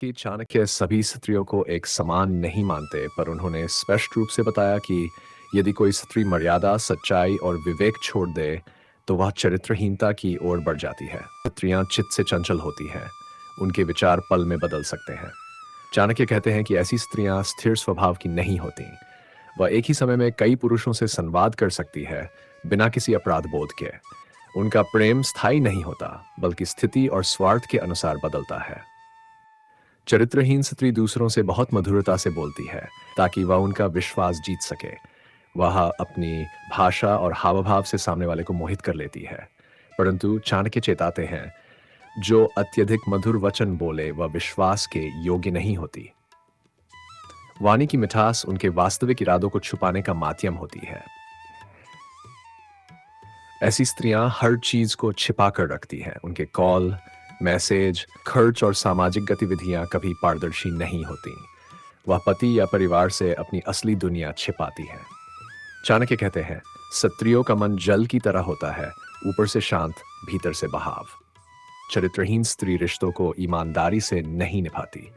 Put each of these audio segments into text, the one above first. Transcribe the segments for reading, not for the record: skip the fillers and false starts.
कि चाणक्य सभी स्त्रियों को एक समान नहीं मानते, पर उन्होंने स्पष्ट रूप से बताया कि यदि कोई स्त्री मर्यादा, सच्चाई और विवेक छोड़ दे, तो वह चरित्रहीनता की ओर बढ़ जाती है। स्त्रियां चित्त से चंचल होती हैं, उनके विचार पल में बदल सकते हैं। चाणक्य कहते हैं कि ऐसी स्त्रियां स्थिर स्वभाव की नहीं होती। वह एक ही समय में कई पुरुषों से संवाद कर सकती है, बिना किसी अपराध बोध के। उनका प्रेम स्थायी नहीं होता, बल्कि स्थिति और स्वार्थ के अनुसार बदलता है। चरित्रहीन स्त्री दूसरों से बहुत मधुरता से बोलती है, ताकि वह उनका विश्वास जीत सके। वह अपनी भाषा और हाव-भाव से सामने वाले को मोहित कर लेती है। परंतु चाणक्य चेताते हैं, जो अत्यधिक मधुर वचन बोले वह विश्वास के योग्य नहीं होती। वाणी की मिठास उनके वास्तविक इरादों को छुपाने का माध्यम होती है। ऐसी स्त्रियां हर चीज को छिपा कर रखती हैं। उनके कॉल, मैसेज, खर्च और सामाजिक गतिविधियां कभी पारदर्शी नहीं होती। वह पति या परिवार से अपनी असली दुनिया छिपाती हैं। चाणक्य कहते हैं, स्त्रियों का मन जल की तरह होता है, ऊपर से शांत, भीतर से बहाव। चरित्रहीन स्त्री रिश्तों को ईमानदारी से नहीं निभाती।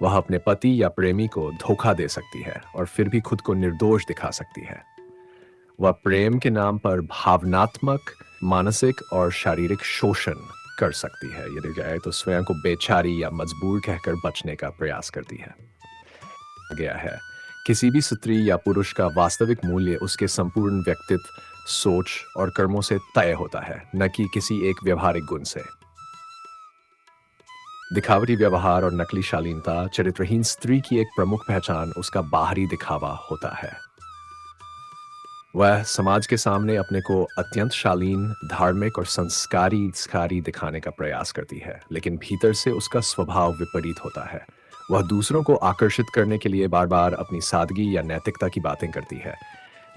वह अपने पति या प्रेमी को धोखा दे सकती है और फिर भी खुद को निर्दोष दिखा सकती है। वह प्रेम के नाम पर भावनात्मक, मानसिक और शारीरिक शोषण कर सकती है। यदि जाए तो स्वयं को बेचारी या मजबूर कहकर बचने का प्रयास करती है। गया है, किसी भी स्त्री या पुरुष का वास्तविक मूल्य उसके संपूर्ण व्यक्तित्व, सोच और कर्मों से तय होता है, न कि किसी एक व्यवहारिक गुण से। दिखावटी व्यवहार और नकली शालीनता चरित्रहीन स्त्री की एक प्रमुख पहचान उसका बाहरी दिखावा होता है। वह समाज के सामने अपने को अत्यंत शालीन, धार्मिक और संस्कारी दिखाने का प्रयास करती है, लेकिन भीतर से उसका स्वभाव विपरीत होता है। वह दूसरों को आकर्षित करने के लिए बार-बार अपनी सादगी या नैतिकता की बातें करती है,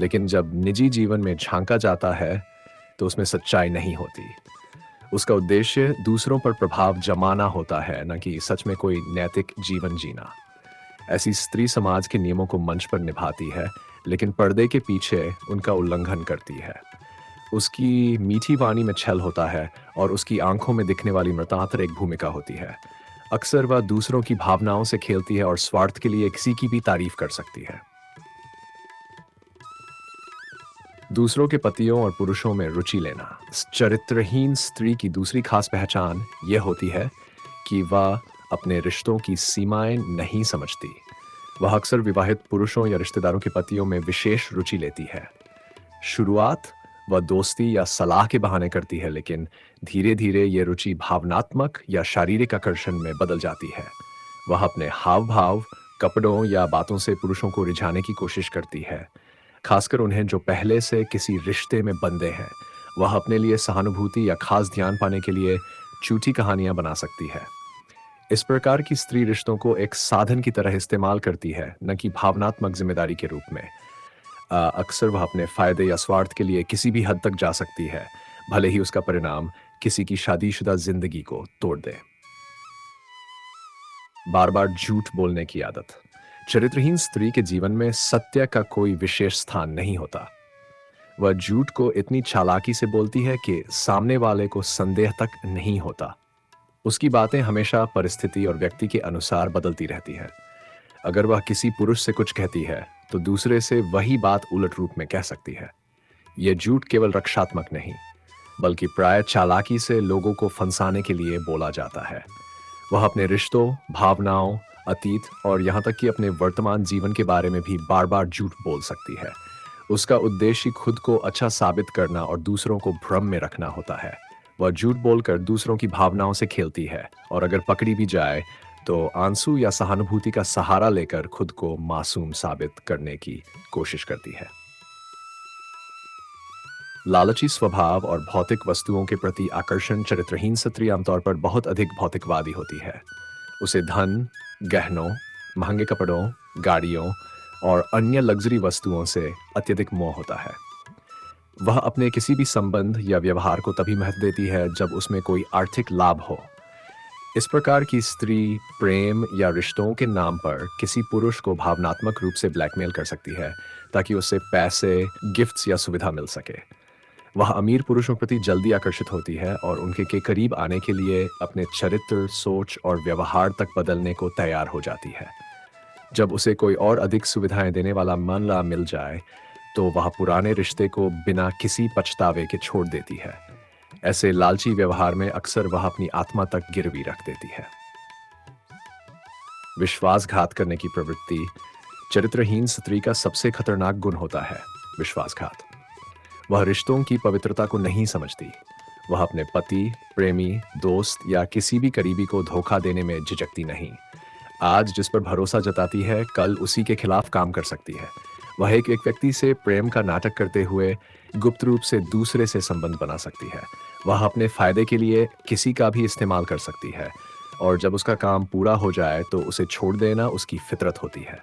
लेकिन जब निजी जीवन में झांका जाता है, तो उसमें सच्चाई नहीं होती। उसका उद्देश्य दूसरों पर प्रभाव जमाना होता है, न कि सच में कोई नैतिक जीवन जीना। ऐसी स्त्री समाज के नियमों को मंच पर निभाती है, लेकिन पर्दे के पीछे उनका उल्लंघन करती है। उसकी मीठी वाणी में छल होता है और उसकी आंखों में दिखने वाली मृतांतर एक भूमिका होती है। अक्सर वह दूसरों की भावनाओं से खेलती है और स्वार्थ के लिए किसी की भी तारीफ कर सकती है। दूसरों के पतियों और पुरुषों में रुचि लेना। चरित्रहीन स्त्री की दूसरी खास पहचान यह होती है कि वह अपने रिश्तों की सीमाएं नहीं समझती। वह अक्सर विवाहित पुरुषों या रिश्तेदारों के पतियों में विशेष रुचि लेती है। शुरुआत वह दोस्ती या सलाह के बहाने करती है, लेकिन धीरे-धीरे ये रुचि भावनात्मक या शारीरिक आकर्षण में बदल जाती है। वह अपने हाव-भाव, कपड़ों या बातों से पुरुषों को रिझाने की कोशिश करती है, खासकर उन्हें जो पहले से किसी रिश्ते में बंधे हैं। वह अपने लिए सहानुभूति या खास ध्यान पाने के लिए झूठी कहानियां बना सकती है। इस प्रकार की स्त्री रिश्तों को एक साधन की तरह इस्तेमाल करती है, न कि भावनात्मक जिम्मेदारी के रूप में। अक्सर वह अपने फायदे या स्वार्थ के लिए किसी भी हद तक जा सकती है, भले ही उसका परिणाम किसी की शादीशुदा जिंदगी को तोड़ दे। बार बार झूठ बोलने की आदत। चरित्रहीन स्त्री के जीवन में सत्य का कोई विशेष स्थान नहीं होता। वह झूठ को इतनी चालाकी से बोलती है कि सामने वाले को संदेह तक नहीं होता। उसकी बातें हमेशा परिस्थिति और व्यक्ति के अनुसार बदलती रहती है। अगर वह किसी पुरुष से कुछ कहती है, तो दूसरे से वही बात उलट रूप में कह सकती है। यह झूठ केवल रक्षात्मक नहीं, बल्कि प्राय चालाकी से लोगों को फंसाने के लिए बोला जाता है। वह अपने रिश्तों, भावनाओं, अतीत और यहाँ तक कि अपने वर्तमान जीवन के बारे में भी बार-बार झूठ बोल सकती है। उसका उद्देश्य खुद को अच्छा साबित करना और दूसरों को भ्रम में रखना होता है। वह झूठ बोलकर दूसरों की भावनाओं से खेलती है और अगर पकड़ी भी जाए, तो आंसू या सहानुभूति का सहारा लेकर खुद को मासूम साबित करने की कोशिश करती है। लालची स्वभाव और भौतिक वस्तुओं के प्रति आकर्षण। चरित्रहीन स्त्री आमतौर पर बहुत अधिक भौतिकवादी होती है। उसे धन, गहनों, महंगे कपड़ों, गाड़ियों और अन्य लग्जरी वस्तुओं से अत्यधिक मोह होता है। वह अपने किसी भी संबंध या व्यवहार को तभी महत्व देती है जब उसमें कोई आर्थिक लाभ हो। इस प्रकार की स्त्री प्रेम या रिश्तों के नाम पर किसी पुरुष को भावनात्मक रूप से ब्लैकमेल कर सकती है, ताकि उससे पैसे, गिफ्ट्स या सुविधा मिल सके। वह अमीर पुरुषों प्रति जल्दी आकर्षित होती है और उनके के करीब आने के लिए अपने चरित्र, सोच और व्यवहार तक बदलने को तैयार हो जाती है। जब उसे कोई और अधिक सुविधाएं देने वाला मामला मिल जाए, तो वह पुराने रिश्ते को बिना किसी पछतावे के छोड़ देती है। ऐसे लालची व्यवहार में अक्सर वह अपनी आत्मा तक गिरवी रख देती है। विश्वासघात करने की प्रवृत्ति चरित्रहीन स्त्री का सबसे खतरनाक गुण होता है। विश्वासघात। वह रिश्तों की पवित्रता को नहीं समझती। वह अपने पति, प्रेमी, दोस्त या किसी भी करीबी को धोखा देने में झिझकती नहीं। आज जिस पर भरोसा जताती है, कल उसी के खिलाफ काम कर सकती है। वह एक एक व्यक्ति से प्रेम का नाटक करते हुए गुप्त रूप से दूसरे से संबंध बना सकती है। वह अपने फायदे के लिए किसी का भी इस्तेमाल कर सकती है और जब उसका काम पूरा हो जाए तो उसे छोड़ देना उसकी फितरत होती है।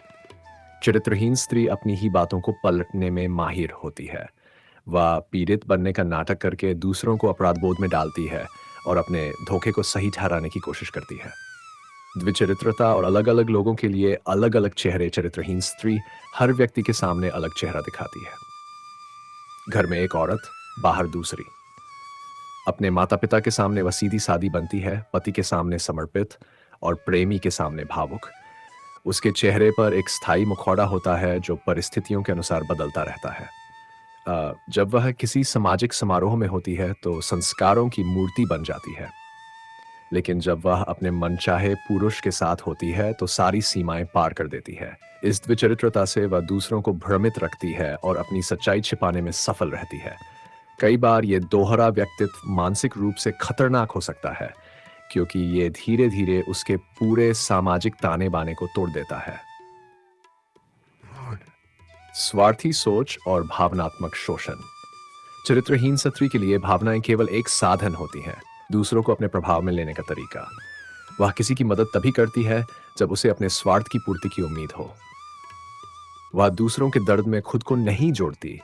चरित्रहीन स्त्री अपनी ही बातों को पलटने में माहिर होती है। वह पीड़ित बनने का नाटक करके दूसरों को अपराध बोध में डालती है और अपने धोखे को सही ठहराने की कोशिश करती है। द्विचरित्रता और अलग अलग लोगों के लिए अलग अलग चेहरे चरित्रहीन स्त्री हर व्यक्ति के सामने अलग चेहरा दिखाती है। घर में एक औरत, बाहर दूसरी। अपने माता पिता के सामने वह सीधी सादी बनती है, पति के सामने समर्पित और प्रेमी के सामने भावुक। उसके चेहरे पर एक स्थायी मुखौटा होता है जो परिस्थितियों के अनुसार बदलता रहता है। जब वह किसी सामाजिक समारोह में होती है तो संस्कारों की मूर्ति बन जाती है, लेकिन जब वह अपने मनचाहे पुरुष के साथ होती है तो सारी सीमाएं पार कर देती है। इस द्विचरित्रता से वह दूसरों को भ्रमित रखती है और अपनी सच्चाई छिपाने में सफल रहती है। कई बार ये दोहरा व्यक्तित्व मानसिक रूप से खतरनाक हो सकता है, क्योंकि ये धीरे धीरे उसके पूरे सामाजिक ताने बाने को तोड़ देता है। स्वार्थी सोच और भावनात्मक शोषण। चरित्रहीन स्त्री के लिए भावनाएं केवल एक साधन होती हैं, दूसरों को अपने प्रभाव में लेने का तरीका। वह किसी की मदद तभी करती है जब उसे अपने स्वार्थ की पूर्ति की उम्मीद हो। वह दूसरों के दर्द में खुद को नहीं जोड़ती,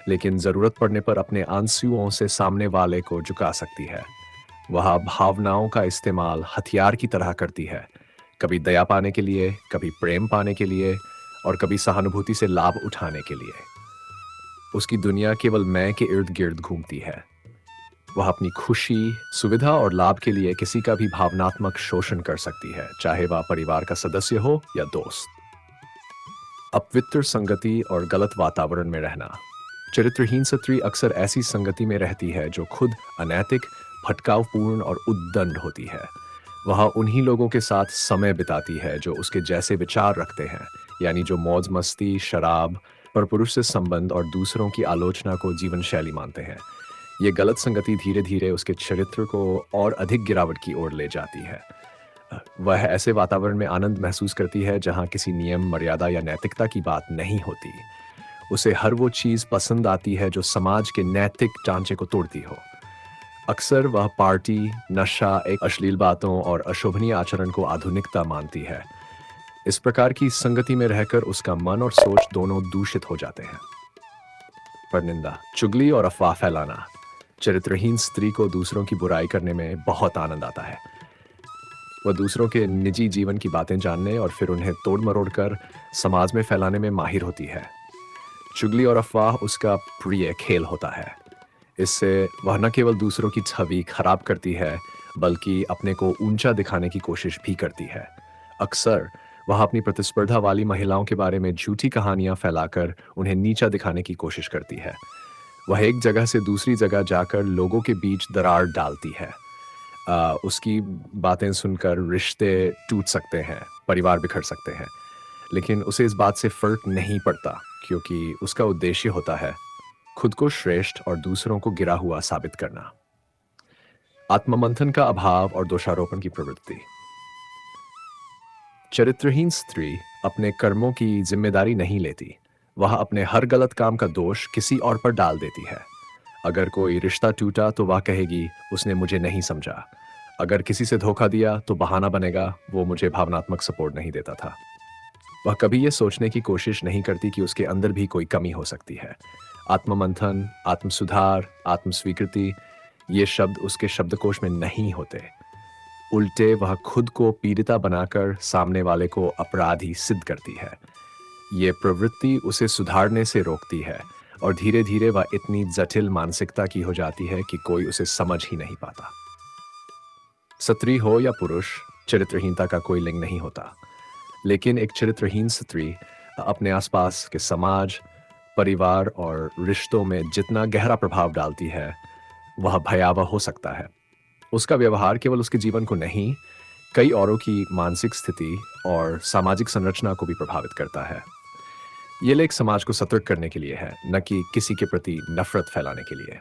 लेकिन जरूरत पड़ने पर अपने आंसुओं से सामने वाले को झुका सकती है। वह भावनाओं का इस्तेमाल हथियार की तरह करती है, कभी दया पाने के लिए, कभी प्रेम पाने के लिए और कभी सहानुभूति से लाभ उठाने के लिए। उसकी दुनिया केवल मैं के इर्द गिर्द घूमती है। वह अपनी खुशी, सुविधा और लाभ के लिए किसी का भी भावनात्मक शोषण कर सकती है, चाहे वह परिवार का सदस्य हो या दोस्त। अपवित्र संगति और गलत वातावरण में रहना। चरित्रहीन स्त्री अक्सर ऐसी संगति में रहती है जो खुद अनैतिक, भटकावपूर्ण और उद्दंड होती है। वह उन्हीं लोगों के साथ समय बिताती है जो उसके जैसे विचार रखते हैं, यानी जो मौज मस्ती, शराब, परपुरुष से संबंध और दूसरों की आलोचना को जीवन शैली मानते हैं। ये गलत संगति धीरे धीरे उसके चरित्र को और अधिक गिरावट की ओर ले जाती है। वह ऐसे वातावरण में आनंद महसूस करती है जहां किसी नियम, मर्यादा या नैतिकता की बात नहीं होती। उसे हर वो चीज पसंद आती है जो समाज के नैतिक ढांचे को तोड़ती हो। अक्सर वह पार्टी, नशा, एक अश्लील बातों और अशोभनीय आचरण को आधुनिकता मानती है। इस प्रकार की संगति में रहकर उसका मन और सोच दोनों दूषित हो जाते हैं। परनिंदा, चुगली और अफवाह फैलाना। चरित्रहीन स्त्री को दूसरों की बुराई करने में बहुत आनंद आता है। वह दूसरों के निजी जीवन की बातें जानने और फिर उन्हें तोड़ मरोड़ कर समाज में फैलाने में माहिर होती है। चुगली और अफवाह उसका प्रिय खेल होता है। इससे वह न केवल दूसरों की छवि खराब करती है, बल्कि अपने को ऊंचा दिखाने की कोशिश भी करती है। अक्सर वह अपनी प्रतिस्पर्धा वाली महिलाओं के बारे में झूठी कहानियां फैलाकर उन्हें नीचा दिखाने की कोशिश करती है। वह एक जगह से दूसरी जगह जाकर लोगों के बीच दरार डालती है। उसकी बातें सुनकर रिश्ते टूट सकते हैं, परिवार बिखर सकते हैं, लेकिन उसे इस बात से फर्क नहीं पड़ता, क्योंकि उसका उद्देश्य होता है खुद को श्रेष्ठ और दूसरों को गिरा हुआ साबित करना। आत्ममंथन का अभाव और दोषारोपण की प्रवृत्ति। चरित्रहीन स्त्री अपने कर्मों की जिम्मेदारी नहीं लेती। वह अपने हर गलत काम का दोष किसी और पर डाल देती है। अगर कोई रिश्ता टूटा तो वह कहेगी, उसने मुझे नहीं समझा। अगर किसी से धोखा दिया तो बहाना बनेगा, वो मुझे भावनात्मक सपोर्ट नहीं देता था। वह कभी ये सोचने की कोशिश नहीं करती कि उसके अंदर भी कोई कमी हो सकती है। आत्ममंथन, आत्मसुधार, आत्मस्वीकृति, ये शब्द उसके शब्दकोश में नहीं होते। उल्टे वह खुद को पीड़िता बनाकर सामने वाले को अपराधी सिद्ध करती है। ये प्रवृत्ति उसे सुधारने से रोकती है और धीरे धीरे वह इतनी जटिल मानसिकता की हो जाती है कि कोई उसे समझ ही नहीं पाता। स्त्री हो या पुरुष, चरित्रहीनता का कोई लिंग नहीं होता। लेकिन एक चरित्रहीन स्त्री अपने आसपास के समाज, परिवार और रिश्तों में जितना गहरा प्रभाव डालती है, वह भयावह हो सकता है। उसका व्यवहार केवल उसके जीवन को नहीं, कई औरों की मानसिक स्थिति और सामाजिक संरचना को भी प्रभावित करता है। ये लेख समाज को सतर्क करने के लिए है, न कि किसी के प्रति नफरत फैलाने के लिए।